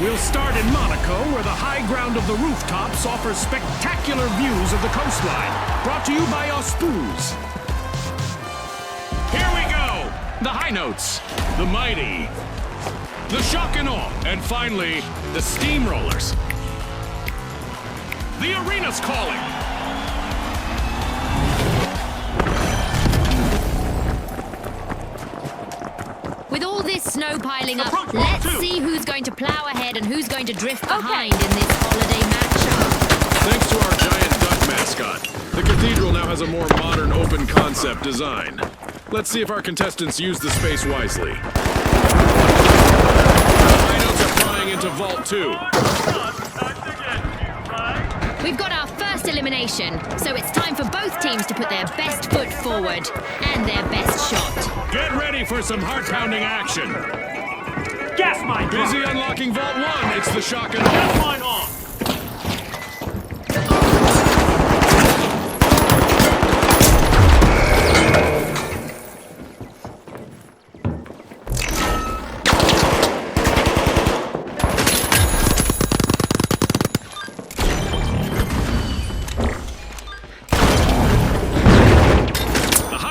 We'll start in Monaco, where the high ground of the rooftops offers spectacular views of the coastline. Brought to you by Auspuz. Here we go! The high notes, the mighty, the shock and awe, and finally, the steamrollers. The arena's calling. With all this snow piling up, let's see who's going to plow ahead and who's going to drift behind in this holiday matchup. Thanks to our giant duck mascot, the cathedral now has a more modern open concept design. Let's see if our contestants use the space wisely. High notes are flying into Vault 2. We've got our first elimination, so it's time for both teams to put their best foot forward and their best shot. Get ready for some heart-pounding action. Gas mine! Busy unlocking Vault 1, it's the shock and awe. Gas mine off!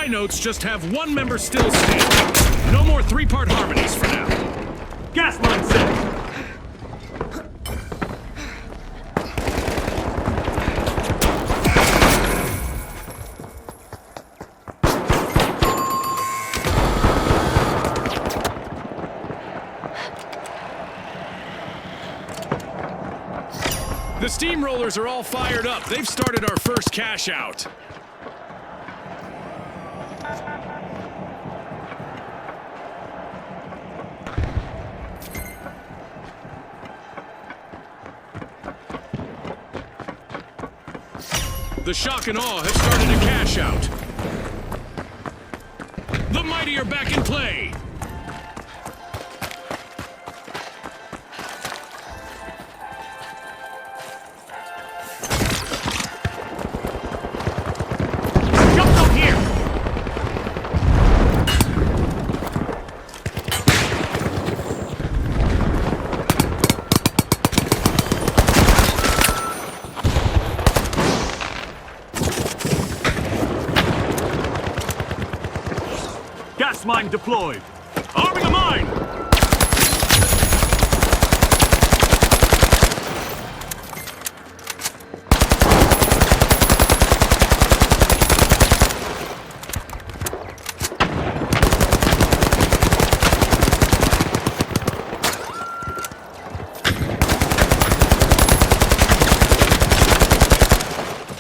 Notes just have one member still standing. No more three-part harmonies for now. Gas line set! The steamrollers are all fired up. They've started our first cash out. The shock and awe have started a cash out. The mighty are back in play. Jump up here! Gas mine deployed. Arming a mine!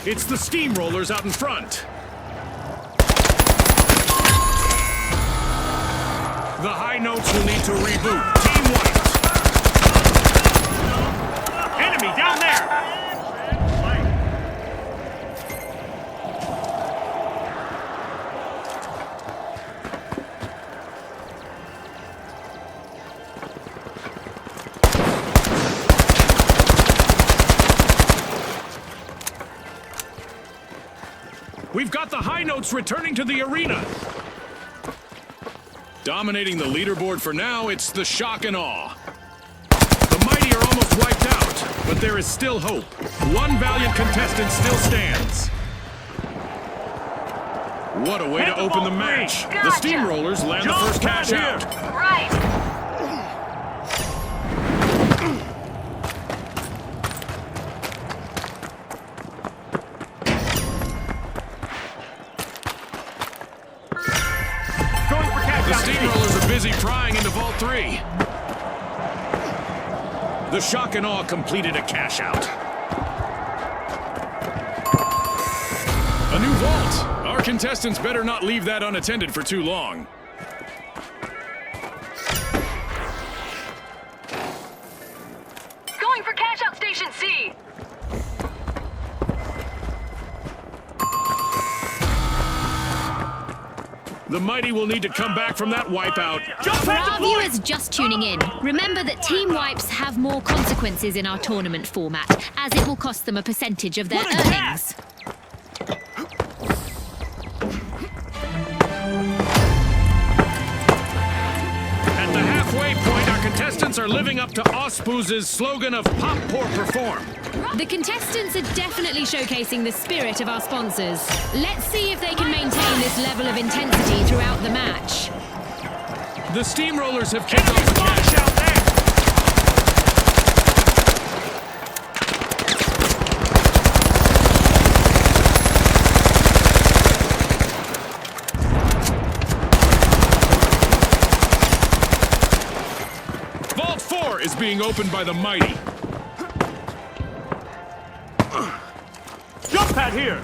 It's the steamrollers out in front. The high notes will need to reboot. Team white. Enemy down there! We've got the high notes returning to the arena. Dominating the leaderboard for now, it's the shock and awe. The mighty are almost wiped out, but there is still hope. One valiant contestant still stands. What a way to open the match. The steamrollers land the first cash out. Right. The steamrollers are busy prying into Vault 3. The shock and awe completed a cash out. A new vault. Our contestants better not leave that unattended for too long. Going for cash out station C. The mighty will need to come back from that wipeout. For our viewers just tuning in, remember that team wipes have more consequences in our tournament format, as it will cost them a percentage of their earnings. At the halfway point, our contestants contestants are living up to Ospuz's slogan of Pop, Pour, Perform. The contestants are definitely showcasing the spirit of our sponsors. Let's see if they can maintain this level of intensity throughout the match. The Steamrollers have kicked off the cash out there. Vault 4 is being opened by the mighty. Jump pad here!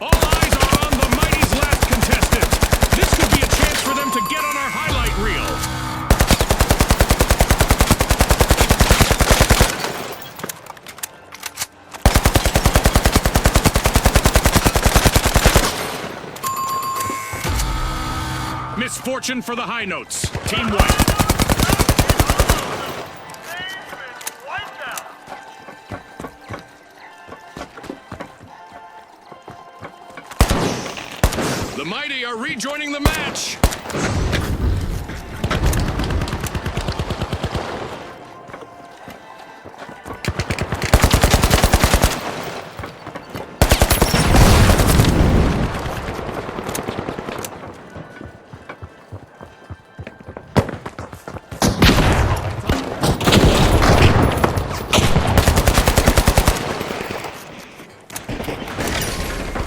All eyes are on the mighty's last contestant. This could be a chance for them to get on our highlight reel. Misfortune for the high notes. Team white. The mighty are rejoining the match.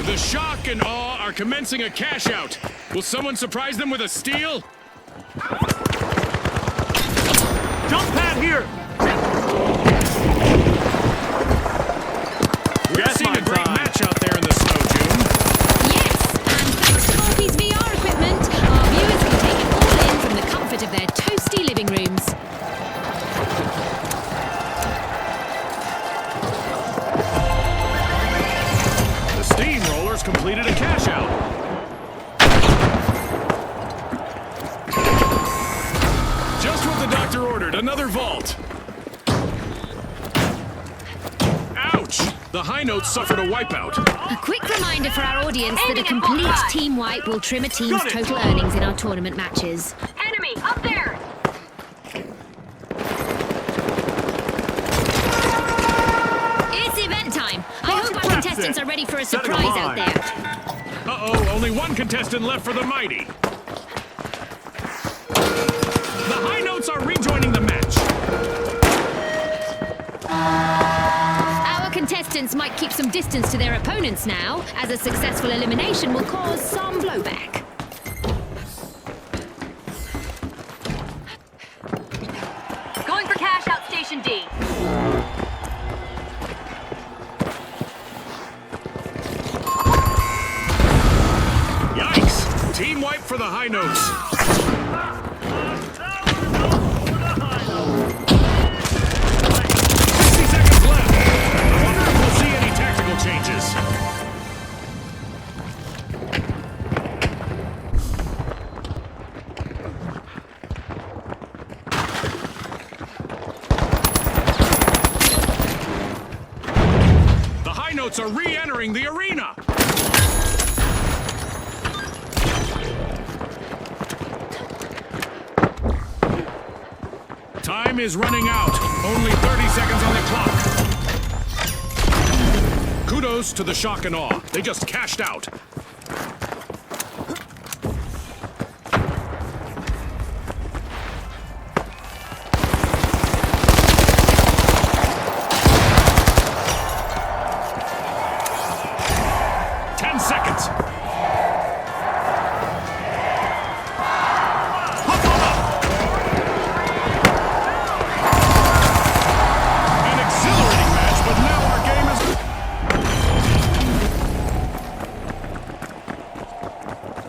The shock and awe are commencing a cash out. Will someone surprise them with a steal? Jump pad here! We're seeing a great match out there in the snow, June. Yes, and thanks to Volpe's VR equipment, our viewers can take it all in from the comfort of their toasty living rooms. The Steamrollers completed a cash out. Just what the doctor ordered, another vault. Ouch! The high notes suffered a wipeout. A quick reminder for our audience that a complete team wipe will trim a team's total earnings in our tournament matches. Enemy, up there! It's event time. I hope our contestants are ready for a surprise out there. Uh-oh, only one contestant left for the mighty. The high notes are rejoining the match. Our contestants might keep some distance to their opponents now, as a successful elimination will cause some blowback. Going for cash out station D. Yikes! Team wipe for the high notes. 60 seconds left. I wonder if we'll see any tactical changes. The high notes are re-entering the arena. Time is running out. Only 30 seconds on the clock. Kudos to the shock and awe. They just cashed out.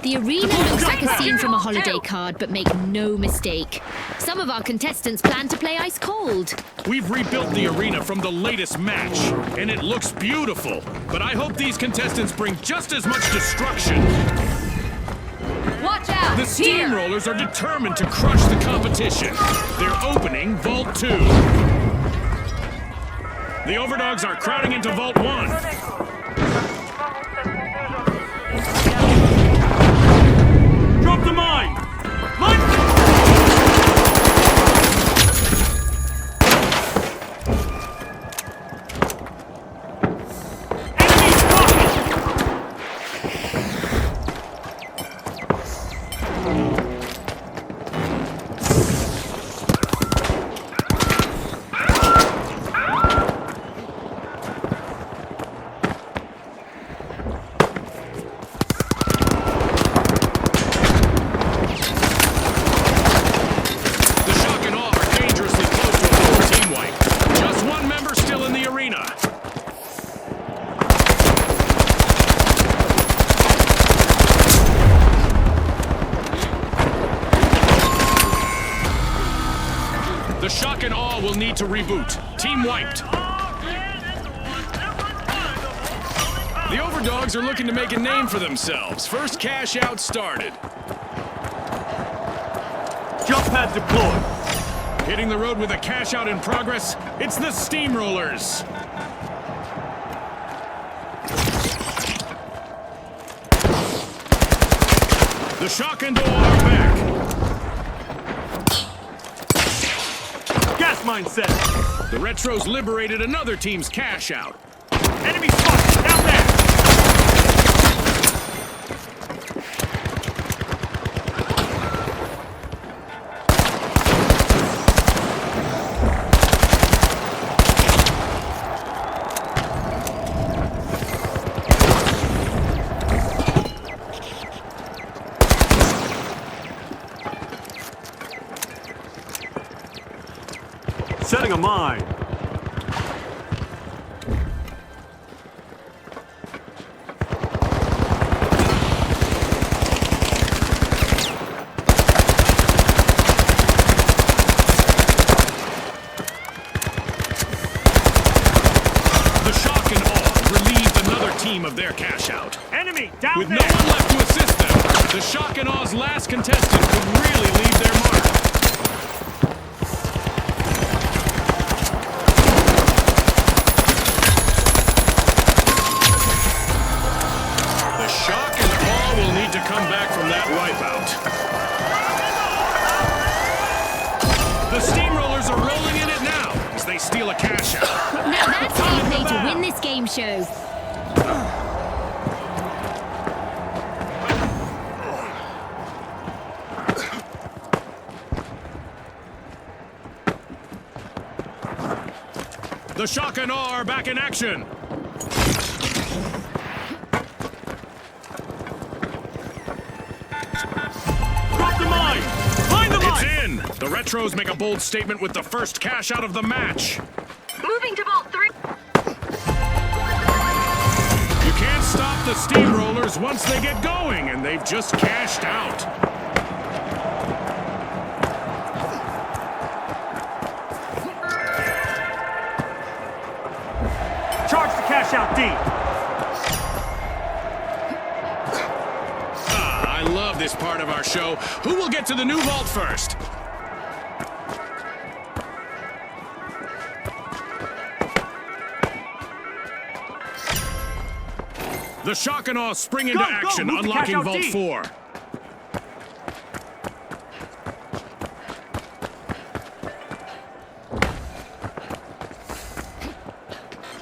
The arena looks like a scene from a holiday card, but make no mistake. Some of our contestants plan to play ice cold. We've rebuilt the arena from the latest match, and it looks beautiful. But I hope these contestants bring just as much destruction. Watch out! The Steamrollers are determined to crush the competition. They're opening Vault 2. The Overdogs are crowding into Vault 1. Drop the mine! Mine! Enemy spotted! The shock and awe are dangerously close to a full team wipe. Just one member still in the arena. The shock and awe will need to reboot. Team wiped. The overdogs are looking to make a name for themselves. First cash out started. Jump pad deployed. Hitting the road with a cash out in progress, it's the Steamrollers. The shock and awe are back. Gas mine set. The Retros liberated another team's cash out. Enemy spotted! Down there! Setting a mine. The shock and awe relieved another team of their cash out. Enemy down With there! no one left to assist them, the shock and aw's last contestant could really leave their mark. The shock and awe will need to come back from that wipeout. The Steamrollers are rolling in it now as they steal a cash out. Now that's how you play to win this game show. The shock and awe are back in action. Drop the mine! Find the It's mine! in. The Retros make a bold statement with the first cash out of the match. Moving to Vault 3. You can't stop the Steamrollers once they get going, and they've just cashed out. Charge the cash out D. I love this part of our show. Who will get to the new vault first? The shock and awe spring into Go, go, action, move the unlocking cash out Vault D. 4.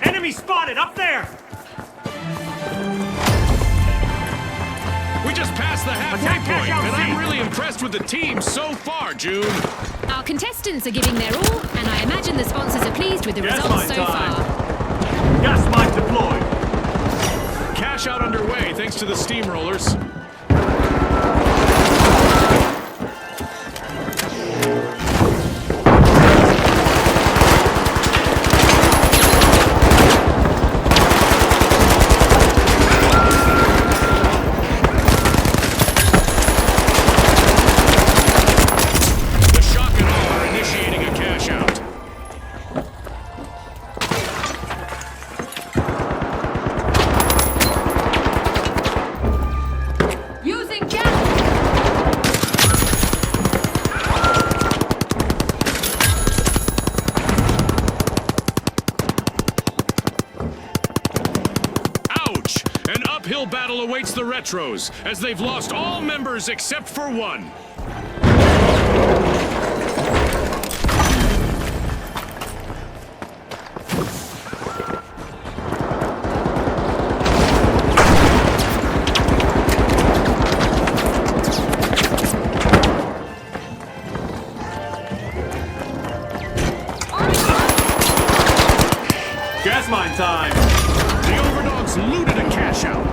Enemy spotted up there! We just passed the halfway Attack cash point, out and C. I'm really impressed with the team so far, June. Our contestants are giving their all, and I imagine the sponsors are pleased with the Gas results mine so time. far. Gas mine deployed. Cash out underway thanks to the Steamrollers. The shock and awe are initiating a cash out. An uphill battle awaits the Retros, as they've lost all members except for one. Gas mine time! The overdogs looted a cash out.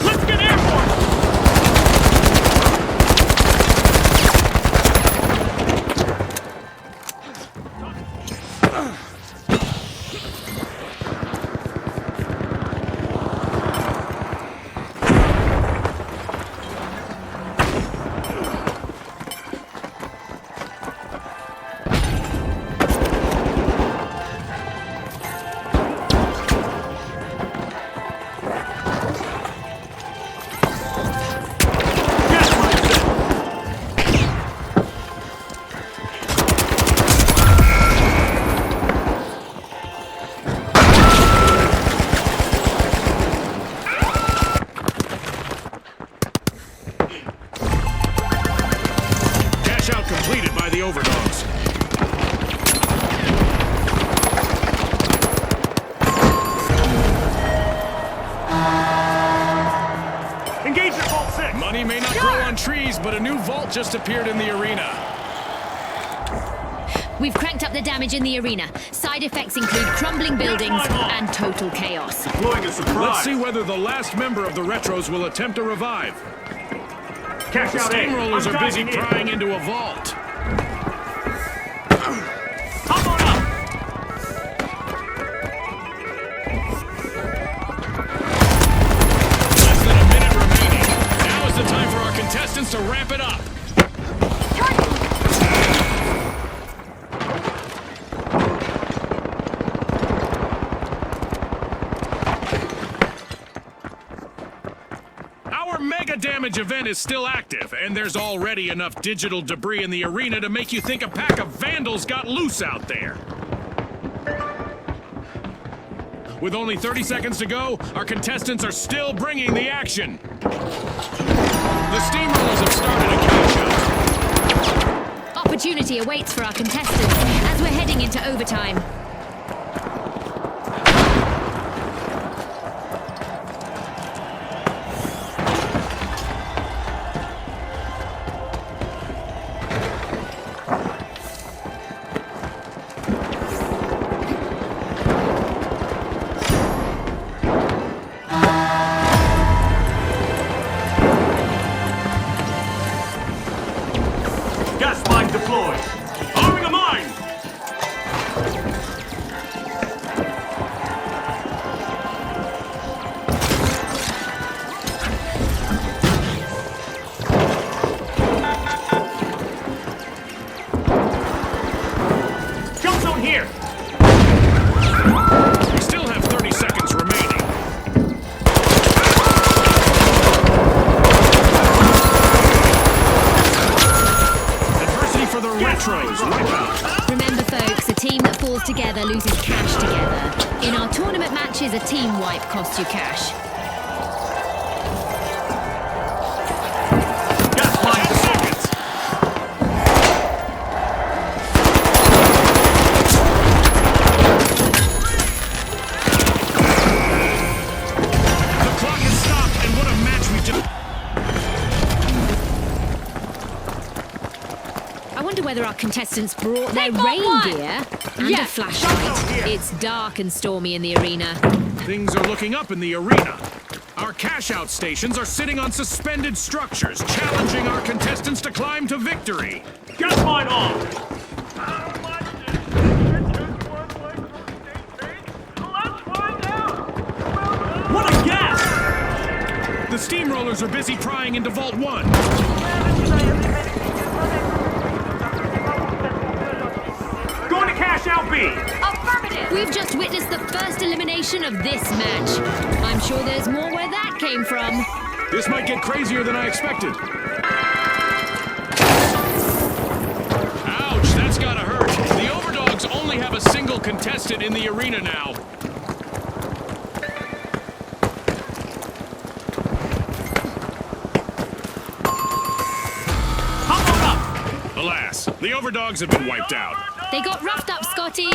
Let's get airborne! Cash out completed by the overdogs. Engage at Vault 6! Money may not grow on trees, but a new vault just appeared in the arena. We've cranked up the damage in the arena. Side effects include crumbling buildings and total chaos. Deploying a surprise! Let's see whether the last member of the Retros will attempt a revive. Cash out A! Steamrollers I'm are busy diving in. prying into a vault. Hop on up! Less than a minute remaining. Now is the time for our contestants to ramp it up. Our mega damage event is still active, and there's already enough digital debris in the arena to make you think a pack of vandals got loose out there. With only 30 seconds to go, our contestants are still bringing the action. The Steamrollers have started a cash out. Opportunity awaits for our contestants as we're heading into overtime. Gas mine deployed! Arming a mine! Jump zone here! We still have 30 seconds remaining. Adversity for the Retros. Wipe out. Remember, folks, a team that falls together loses cash together. In our tournament matches, a team wipe costs you cash. Gas mine 10 seconds. The clock has stopped, and what a match we just... I wonder whether our contestants brought their reindeer and a flashlight. It's dark and stormy in the arena. Things are looking up in the arena. Our cash-out stations are sitting on suspended structures, challenging our contestants to climb to victory. Gas mine on! What a gas! The Steamrollers are busy prying into Vault 1. Going to cash out B! Affirmative! We've just witnessed the first elimination of this match. I'm sure there's more where that came from. This might get crazier than I expected. Ouch, that's gotta hurt. The overdogs only have a contestant in the arena now. Come on up! Alas, the overdogs have been wiped out. They got roughed up, Scotty.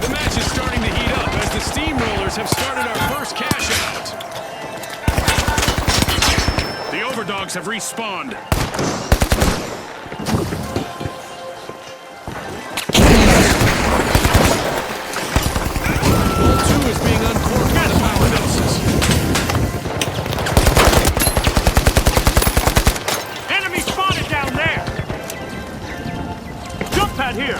The match is starting to heat up as the steamrollers have started our first cash out. The overdogs have respawned. Ball 2 is being uncorked by the powerhouses. Enemy spotted down there! Jump pad here!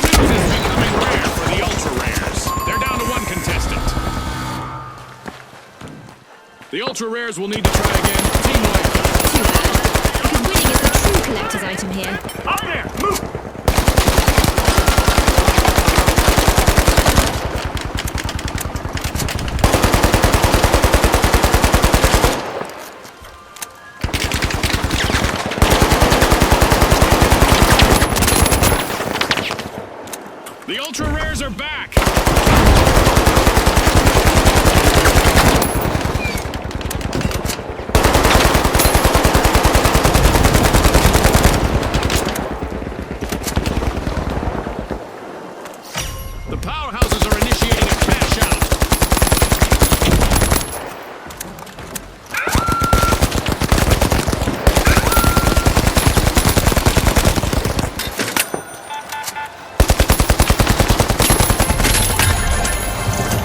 Good news is becoming rare for the ultra rares. They're down to one contestant. The ultra rares will need to try again. Team wipe. Too bad. Because winning is the true collector's item here. Up there! Move! The ultra rares are back. The powerhouses are initiating a cash out.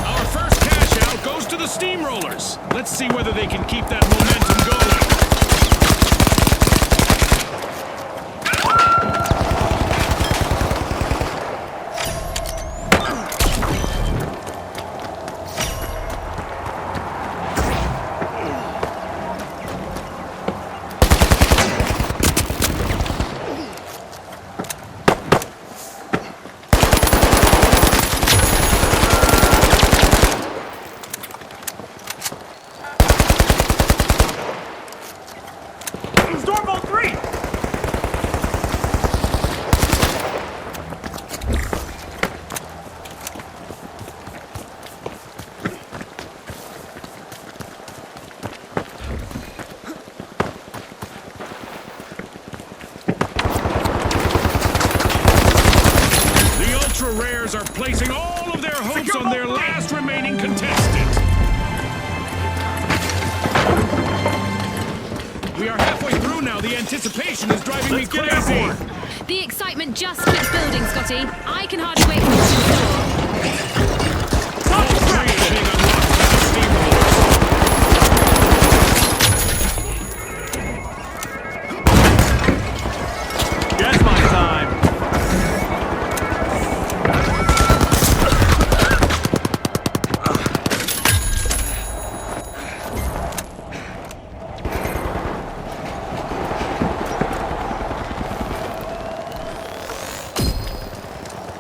Our first cash out goes to the steamrollers. Let's see whether they can keep that momentum going. Stormbolt 3! The ultra rares are placing all of their hopes on their last remaining contestant. We are halfway through now. The anticipation is driving Let's me get crazy. airborne. The excitement just keeps building, Scotty. I can hardly wait for this to Ball 3 is being unlocked by the steamrollers. Gas mine time!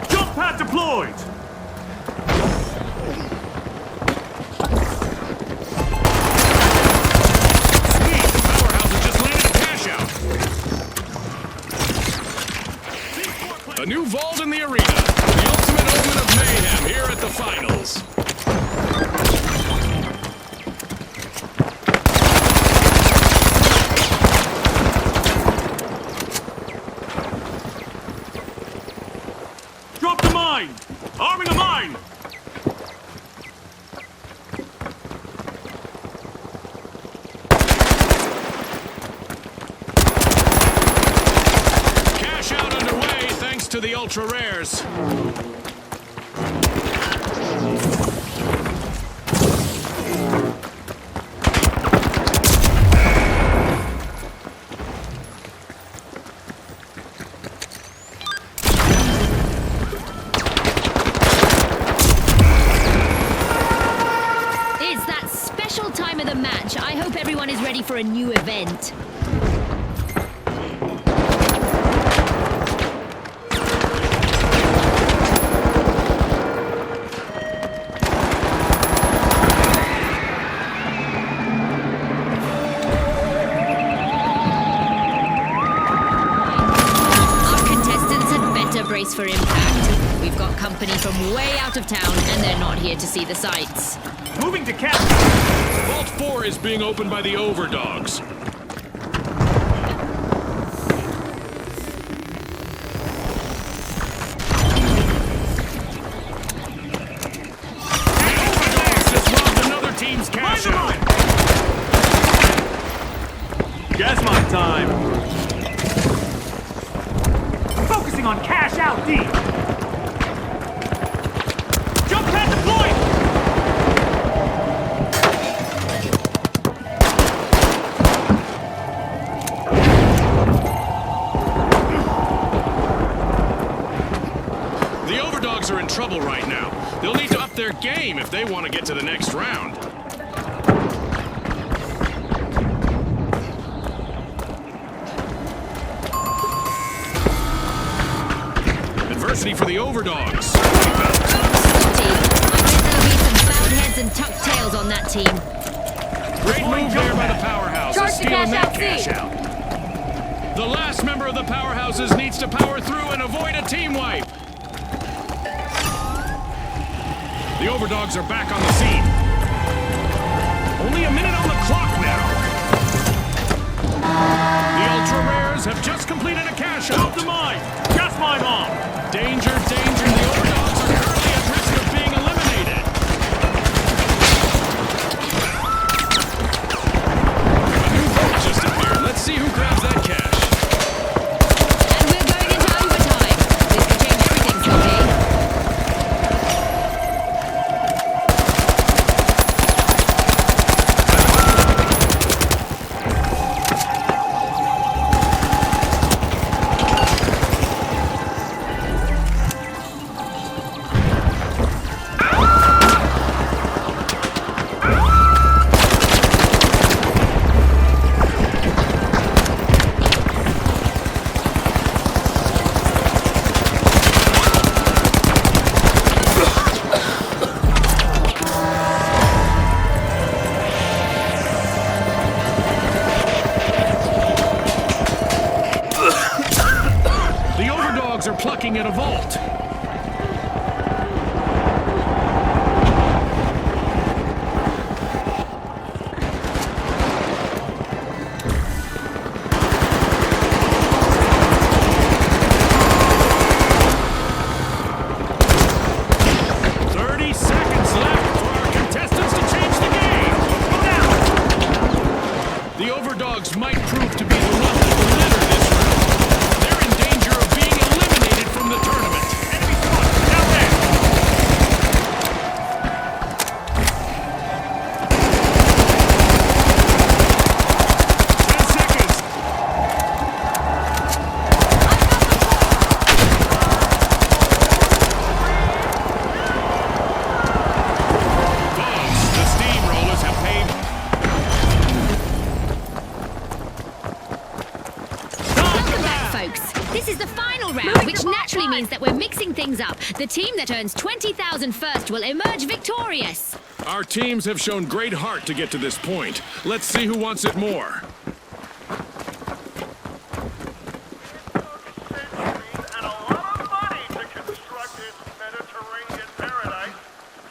Jump pad deployed! Sweet, the powerhouses just landed a cash out. A new vault in the arena. The ultimate omen of mayhem here at the finals. Drop the mine! Arming a mine! to the ultra rares. It's that special time of the match. I hope everyone is ready for a new event. Brace for impact. We've got company from way out of town, and they're not here to see the sights. Moving to cap. Vault 4 is being opened by the Overdogs. Overdogs just robbed another team's cash out. Gas mine time. Focusing on cash out D. Jump pad deployed. The Overdogs are in trouble right now. They'll need to up their game if they want to get to the next round. Adversity for the Overdogs. Spotty. I bet there'll be some bowed heads and tucked tails on that team. Great move there by the Powerhouses, Charge the stealing that cash cash out, out. The last member of the Powerhouses needs to power through and avoid a team wipe. The Overdogs are back on the scene. Only a minute on the clock now. The Ultra Rares have just completed a cash out. Move the mine. Gas mine on. Danger, danger. The Overdogs are currently at risk of being eliminated. A new vote just appeared. Let's see who grabs that cash. And we're going into overtime. This could change everything, Spotty. Are plucking at a vault. Might prove to be the one that will litter this round. They're in danger of being eliminated from the tournament. Enemy spotted down there. 10 seconds. Folks, the steamrollers have paved. Folks, this is the final round, which naturally means that we're mixing things up. The team that earns 20,000 first will emerge victorious. Our teams have shown great heart to get to this point. Let's see who wants it more. And a lot of money to construct this Mediterranean paradise.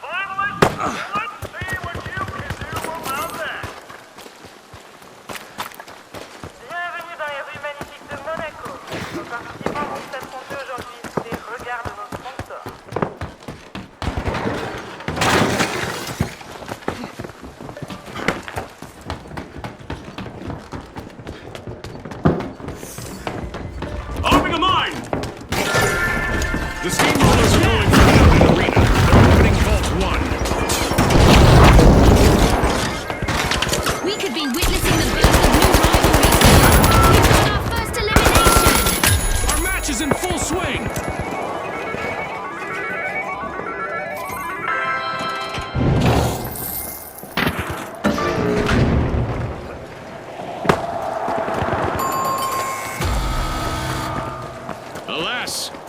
Finalists, let's see what you can do about that. Bienvenue dans les rues magnifiques de Monaco. Nos participants vont s'affronter aujourd'hui sous les regards de nos sponsors.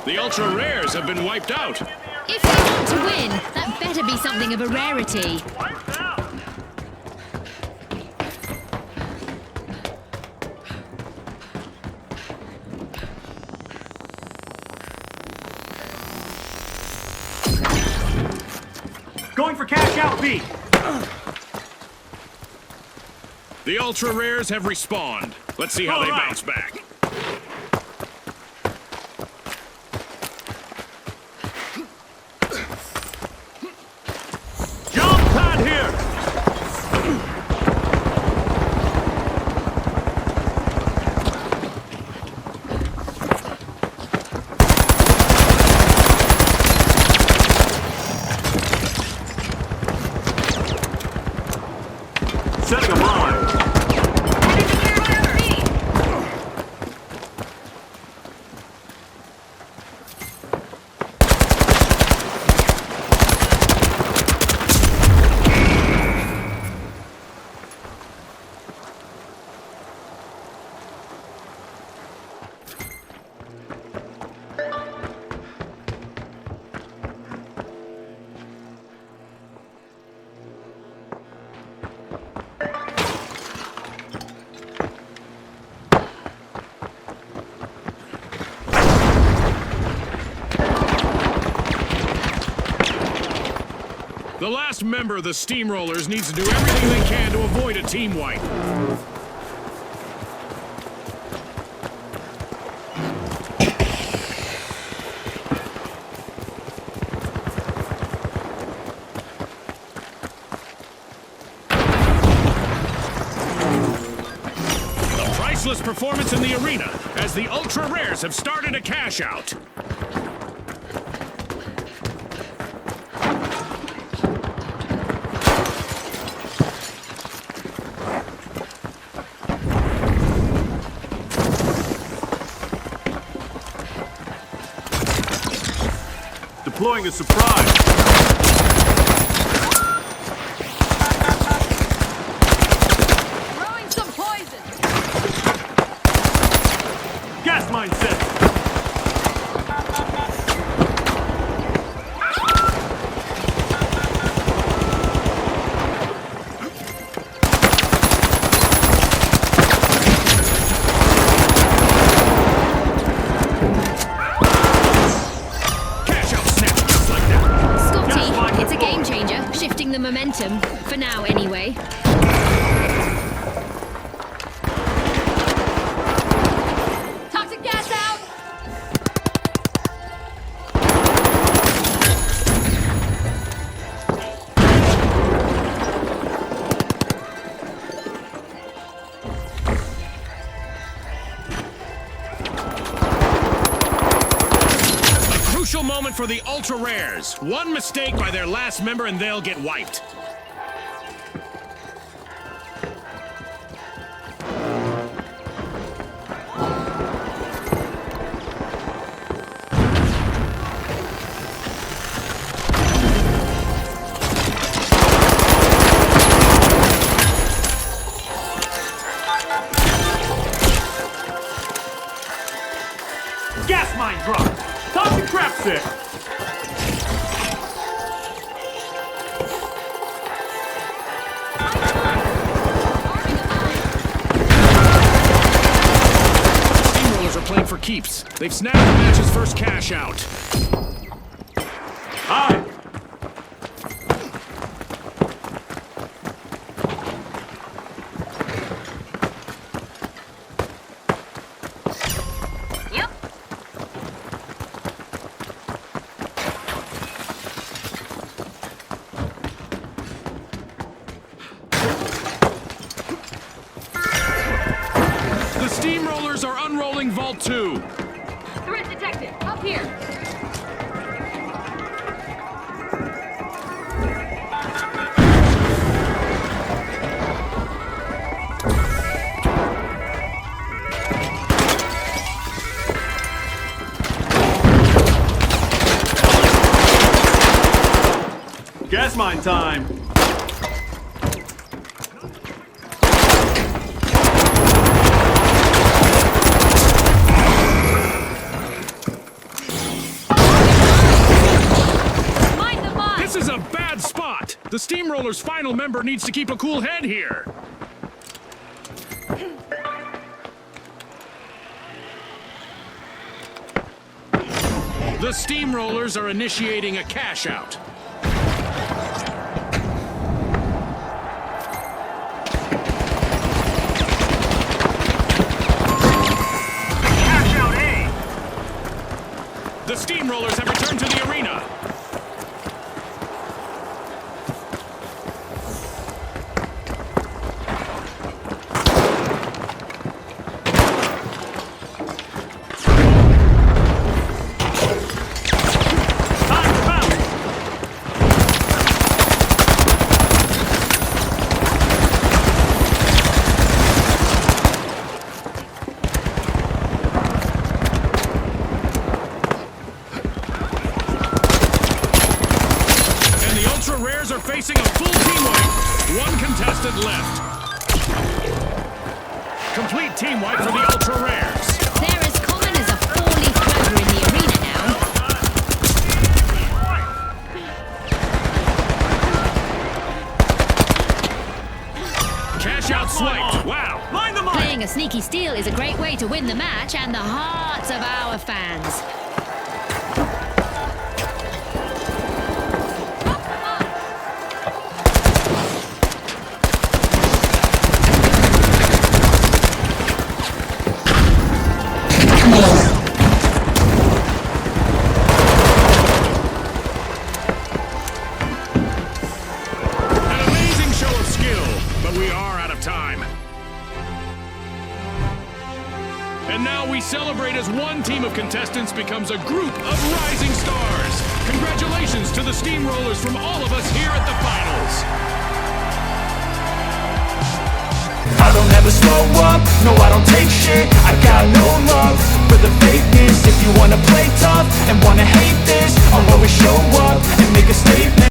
The ultra rares have been wiped out. If you want to win, that better be something of a rarity. Wiped out. Going for cash out B. The ultra rares have respawned. Let's see how All they right. bounce back. Jump pad here. Setting a mine. The last member of the Steamrollers needs to do everything they can to avoid a team wipe. A priceless performance in the arena as the ultra rares have started a cash out. Deploying a surprise. Throwing some poison. Gas mine set. Cash out snap just like that. Scotty, it's a game changer, shifting the momentum. For now, anyway. Toxic gas out! Crucial moment for the ultra rares. One mistake by their last member and they'll get wiped. Gas mine dropped. Toxic trap set. Steamrollers are playing for keeps. They've snagged the match's first cash out. Hi. Yep. The Steamrollers are unrolling Vault 2. Threat detected. Up here. Gas mine time. Steamroller's final member needs to keep a cool head here. The Steamrollers are initiating a cash out. Cash out A. The Steamrollers have returned to the arena. Time to bounce. And the Ultra Rares are facing a full team wipe. One contestant left. Complete team wipe for the Ultra Rares. They're as common as a four-leaf clover in the arena now. Cash out swiped. Wow. Line them up. Playing a sneaky steal is a great way to win the match and the hearts of our fans. An amazing show of skill, but we are out of time. And now we celebrate as one team of contestants becomes a group of rising stars. Congratulations to the Steamrollers from all of us here at the finals. I don't ever slow up, no I don't take shit. I got no love for the fakeness. If you wanna play tough and wanna hate this, I'll always show up and make a statement.